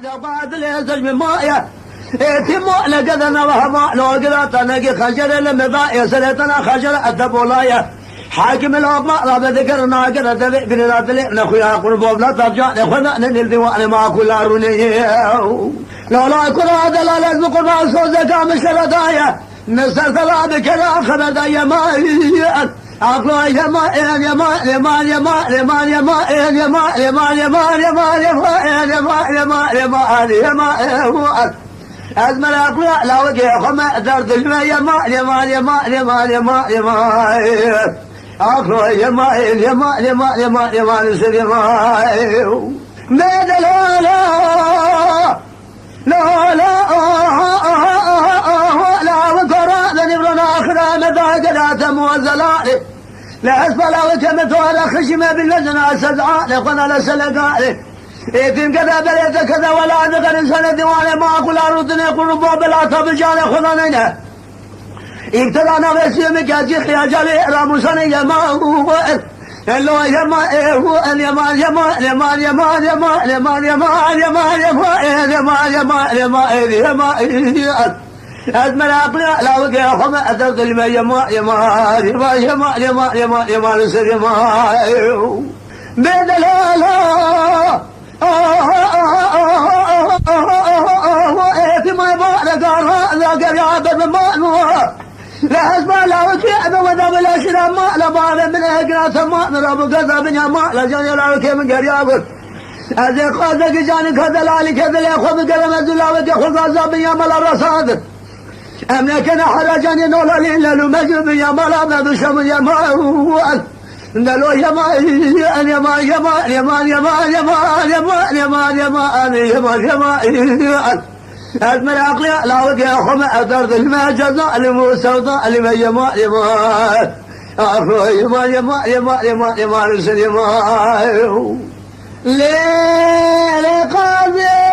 بعد ليزج من مايا تيمو لقدنا وهما لو قدرت نجي خجر المضايا سلطنا خجر الدبولايا حاكم الأطماء راب ذكرنا قد تبع بن راتلي نخويا قرب لا ترجع نخونا نلدي ما كل روني لو لا يكون هذا لا لازم قرب صوزك مشردايا نستطلع بكذا خبر دايا ما أقلع يما يما يما يما يما يما يما يما يما يما يما يما يما يما أزمل أقلع لا وجه خما درد يما يما يما يما يما يما يما أقلع يما يما يما يما يما نسير يما ماذا لا لا لا لا وقرأ نبرنا آخر مدى قدات موزلات لا أسفل وكمت ولا خشمة بالوزن أسدعاء لقنا لسلقاء إذن كذا بليت كذا ولا ذكر سند وانا ما أقول أردني قربوا بلا تبجال خذنينا ابتدانا بسيمك أجيخ يا جلي راموساني يما هو اللو يما هو اليما يما يما يما يما يما يما يما يما يما يما يما يما أزمل أقلع لا وقع خما أدرد لما يما يما يما يما يما يما يما نسر يما بيد لا لا في ما يبغى لا قال يا عبد الماء لا أسمع لا وكيع وذا بلا شرا ما لا بعد من أجناس ما نرى كذا من ما لا جاني لا وكيع من قريب أزي قازك جاني كذا لا كذا لا يأخذ قلم الزلا ويأخذ عذاب يا ملا الرصاد أملكنا حرجاني نولا لله مجرب يا ملا ما بشم يا ما هو نلو يما يما يما يما يما يما يما يما يما يما يما أزمل عقلي لا وقع خما أدرد الماء جزاء لموسى لما يما يما أخو يما يما يما يما يما رسل يما ليه قاضي